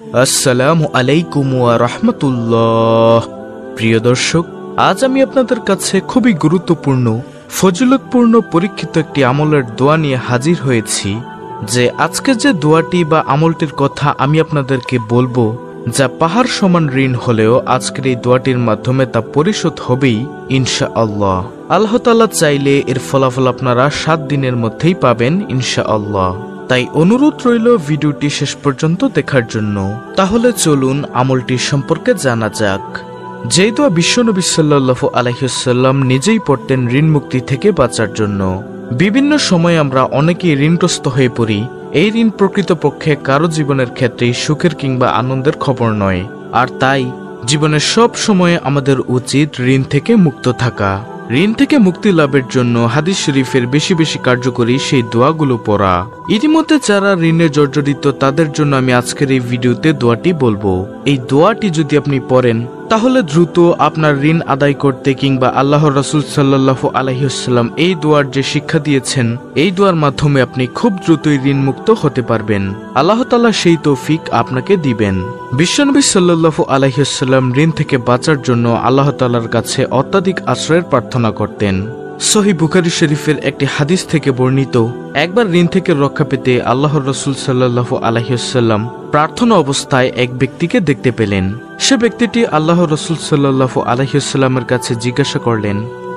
আসসালামু আলাইকুম ওয়া রাহমাতুল্লাহ। প্রিয় দর্শক, আজ আমি আপনাদের কাছে খুবই গুরুত্বপূর্ণ ফজিলতপূর্ণ পরীক্ষিত একটি আমলের দোয়া নিয়ে হাজির হয়েছি। যে আজকে যে দোয়াটি বা আমলটির কথা আমি আপনাদেরকে বলবো, যা পাহাড় সমান ঋণ হলেও আজকের এই দোয়াটির মাধ্যমে তা পরিশোধ হবেই ইনশাআল্লাহ। আল্লাহ তাআলা চাইলে এর ফলাফল আপনারা 7 দিনের মধ্যেই পাবেন ইনশাআল্লাহ। তাই অনুরোধ রইল ভিডিওটি শেষ পর্যন্ত দেখার জন্য। তাহলে চলুন আমলটি সম্পর্কে জানা যাক। যে দোয়া বিশ্বনবী সাল্লাল্লাহু আলাইহি ওয়াসাল্লাম নিজেই পড়তেন ঋণ মুক্তি থেকে বাঁচার জন্য। বিভিন্ন সময় আমরা অনেকেই ঋণগ্রস্ত হয়ে পড়ি। এই ঋণ প্রকৃতপক্ষে কারো জীবনের ক্ষেত্রে সুখের কিংবা আনন্দের খবর নয়, আর তাই জীবনের সব সময় আমাদের উচিত ঋণ থেকে মুক্ত থাকা। ঋণ থেকে মুক্তি লাভের জন্য হাদিস শরীফের বেশি বেশি কার্যকরী সেই দোয়াগুলো পড়া। ইতিমধ্যে যারা ঋণে জর্জরিত তাদের জন্য আমি আজকের এই ভিডিওতে দোয়াটি বলবো। এই দোয়াটি যদি আপনি পড়েন তাহলে দ্রুত আপনার ঋণ আদায় করতে কিংবা আল্লাহর রাসূল সাল্লাল্লাহু আলাইহি ওয়াসাল্লাম এই দোয়ার যে শিক্ষা দিয়েছেন, এই দোয়ার মাধ্যমে আপনি খুব দ্রুতই ঋণ মুক্ত হতে পারবেন। আল্লাহ তাআলা সেই তৌফিক আপনাকে দিবেন। বিশ্বনবী সাল্লাল্লাহু আলাইহি ওয়াসাল্লাম ঋণ থেকে বাঁচার জন্য আল্লাহ তাআলার কাছে অত্যাধিক আশ্রয়ের প্রার্থনা করতেন। সহিহ বুখারী শরীফের একটি হাদিস থেকে বর্ণিত, একবার ঋণ থেকে রক্ষা পেতে আল্লাহর রাসূল সাল্লাল্লাহু আলাইহি ওয়াসাল্লাম প্রার্থনা অবস্থায় এক ব্যক্তিকে দেখতে পেলেন। সে ব্যক্তিটি আল্লাহর রাসূল সাল্লাল্লাহু আলাইহি ওয়াসাল্লামের কাছে জিজ্ঞাসা করলেন,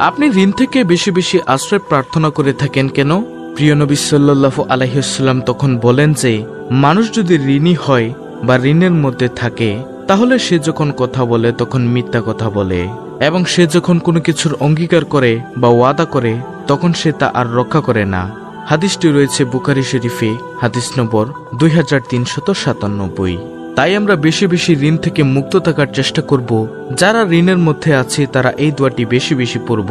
আপনি ঋণ থেকে বেশি বেশি আশ্রয় প্রার্থনা করে থাকেন কেন? প্রিয় নবী সাল্লাল্লাহু আলাইহি ওয়াসাল্লাম তখন বলেন যে, মানুষ যদি ঋণী হয় বা ঋণের মধ্যে থাকে তাহলে সে যখন কথা বলে তখন মিথ্যা কথা বলে, এবং সে যখন কোনো কিছুর অঙ্গীকার করে বা ওয়াদা করে তখন সে তা আর রক্ষা করে না। হাদিসটি রয়েছে বুখারী শরীফে, হাদিস নম্বর 2397। তাই আমরা বেশি বেশি ঋণ থেকে মুক্ত থাকার চেষ্টা করব। যারা ঋণের মধ্যে আছে তারা এই দোয়াটি বেশি বেশি পড়ব।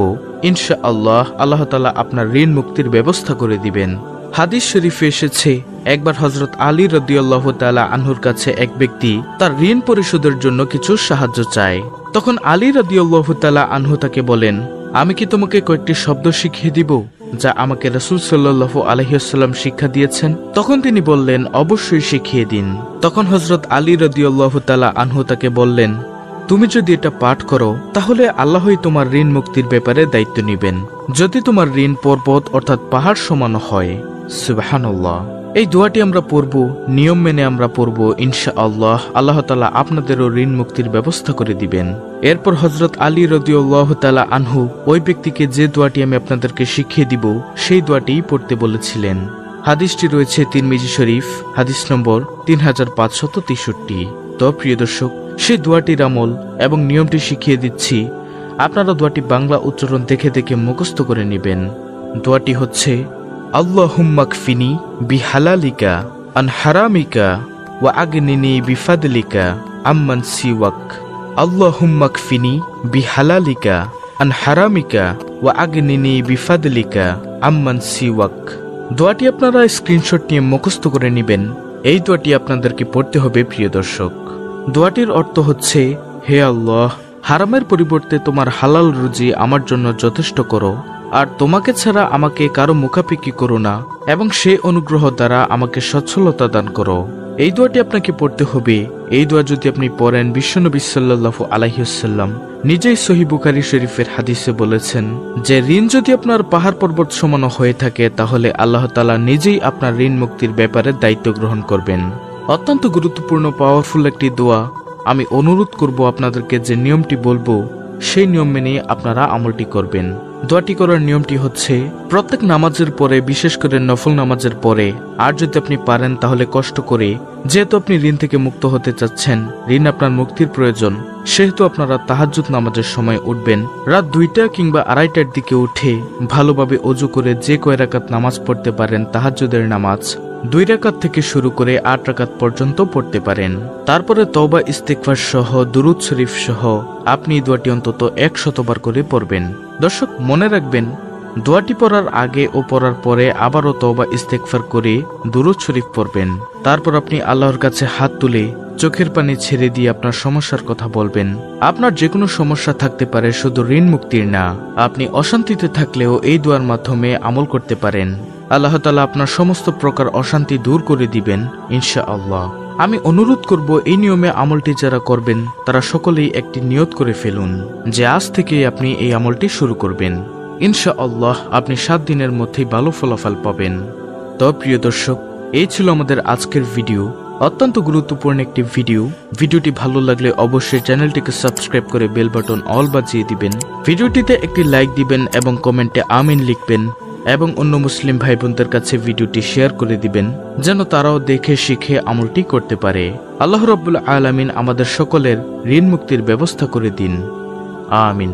ইনশাআল্লাহ আল্লাহ তাআলা আপনার ঋণ মুক্তির ব্যবস্থা করে দিবেন। হাদিস শরীফে এসেছে, একবার হযরত আলী রাদিয়াল্লাহু তাআলা আনহুর কাছে এক ব্যক্তি তার ঋণ পরিশোধের জন্য কিছু সাহায্য চায়। তখন আলী রাদিয়াল্লাহু তাআলা আনহু তাকে বলেন, আমি কি তোমাকে কয়েকটি শব্দ শিখিয়ে দিব যা আমাকে রাসূল সাল্লাল্লাহু আলাইহি ওয়াসাল্লাম শিক্ষা দিয়েছেন? তখন তিনি বললেন, অবশ্যই শিখিয়ে দিন। তখন হযরত আলী রাদিয়াল্লাহু তাআলা আনহু তাকে বললেন, তুমি যদি এটা পাঠ করো তাহলে আল্লাহই তোমার ঋণ মুক্তির ব্যাপারে দায়িত্ব নেবেন, যদি তোমার ঋণ পর্বত অর্থাৎ পাহাড় সমান হয়। সুবহানাল্লাহ। এই দোয়াটি আমরা পড়ব, নিয়ম মেনে আমরা পড়ব। ইনশাআল্লাহ আল্লাহ তাআলা আপনাদেরও ঋণ মুক্তির ব্যবস্থা করে দিবেন। এরপর হযরত আলী রাদিয়াল্লাহু তাআলা আনহু ওই ব্যক্তিকে যে দোয়াটি আমি আপনাদেরকে শিখিয়ে দিব সেই দোয়াটিই পড়তে বলেছিলেন। হাদিসটি রয়েছে তিরমিজি শরীফ, হাদিস নম্বর 3563। তো প্রিয় দর্শক, সেই দোয়াটির আমল এবং নিয়মটি শিখিয়ে দিচ্ছি। আপনারা দোয়াটি বাংলা উচ্চারণ দেখে দেখে মুখস্থ করে নেবেন। দোয়াটি হচ্ছে, আল্লাহুম্মা কফিনি বিহালালিকা আন হারামিকা ওয়া আগনিনি বিফাদলিকা আম্মান সিওয়াক। আল্লাহুম্মা কফিনি বিহালালিকা আন হারামিকা ওয়া আগনিনি বিফাদলিকা আম্মান সিওয়াক। দোয়াটি আপনারা স্ক্রিনশট নিয়ে মুখস্থ করে নেবেন। এই দোয়াটি আপনাদেরকে পড়তে হবে প্রিয় দর্শক। দোয়াটির অর্থ হচ্ছে, হে আল্লাহ, হারামের পরিবর্তে তোমার হালাল রুজি আমার জন্য যথেষ্ট করো, আর তোমাকে ছাড়া আমাকে কারো মুখাপেক্ষি করো না, এবং সেই অনুগ্রহ দ্বারা আমাকে সচ্ছলতা দান করো। এই দোয়াটি আপনাকে পড়তে হবে। এই দোয়া যদি আপনি পড়েন, বিশ্বনবী সাল্লাল্লাহু আলাইহি ওয়াসাল্লাম নিজেই সহিহ বুখারী শরীফের হাদিসে বলেছেন যে ঋণ যদি আপনার পাহাড় পর্বত সমান হয়ে থাকে তাহলে আল্লাহ তাআলা নিজেই আপনার ঋণ মুক্তির ব্যাপারে দায়িত্ব গ্রহণ করবেন। অত্যন্ত গুরুত্বপূর্ণ পাওয়ারফুল একটি দোয়া। আমি অনুরোধ করব আপনাদেরকে যে নিয়মটি বলবো সেই নিয়ম মেনে আপনারা আমলটি করবেন। দোয়াটি করার নিয়মটি হচ্ছে, প্রত্যেক নামাজের পরে, বিশেষ করে নফল নামাজের পরে, আর যদি আপনি পারেন তাহলে কষ্ট করে, যেহেতু আপনি ঋণ থেকে মুক্ত হতে চাচ্ছেন, ঋণ আপনার মুক্তির প্রয়োজন, সেহেতু আপনারা তাহাজ্জুদ নামাজের সময় উঠবেন। রাত 2টা কিংবা 2:30টার দিকে উঠে ভালোভাবে ওযু করে যে কয় রাকাত নামাজ পড়তে পারেন তাহাজ্জুদের নামাজ 2 রাকাত থেকে শুরু করে 8 রাকাত পর্যন্ত পড়তে পারেন। তারপরে তওবা ইস্তিগফার সহ দুরূদ শরীফ সহ আপনি দোয়াটি অন্তত 100 বার করে পড়বেন। দর্শক, মনে রাখবেন, দোয়াটি পড়ার আগে ও পড়ার পরে আবারও তওবা ইস্তিগফার করে দুরূদ শরীফ পড়বেন। তারপর আপনি আল্লাহর কাছে হাত তুলে চোখের পানি ছেড়ে দিয়ে আপনার সমস্যার কথা বলবেন। আপনার যে কোনো সমস্যা থাকতে পারে, শুধু ঋণ মুক্তির না, আপনি অশান্তিতে থাকলেও এই দোয়ার মাধ্যমে আমল করতে পারেন। আল্লাহ তাআলা আপনার সমস্ত প্রকার অশান্তি দূর করে দিবেন ইনশাআল্লাহ। আমি অনুরোধ করব এই নিয়মে আমলটি যারা করবেন তারা সকলেই একটি নিয়ত করে ফেলুন যে আজ থেকেই আপনি এই আমলটি শুরু করবেন। ইনশাআল্লাহ আপনি 7 দিনের মধ্যেই ভালো ফলাফল পাবেন। তো প্রিয় দর্শক, এই ছিল আমাদের আজকের ভিডিও। অত্যন্ত গুরুত্বপূর্ণ একটি ভিডিওটি ভালো লাগলে অবশ্যই চ্যানেলটিকে সাবস্ক্রাইব করে বেল বাটন অল বাজিয়ে দিবেন। ভিডিওটিতে একটি লাইক দিবেন এবং কমেন্টে আমিন লিখবেন এবং অন্য মুসলিম ভাই বোনদের কাছে ভিডিওটি শেয়ার করে দিবেন যেন তারাও দেখে শিখে আমলটি করতে পারে। আল্লাহ রাব্বুল আলামিন আমাদের সকলের ঋণ মুক্তির ব্যবস্থা করে দিন। আমিন।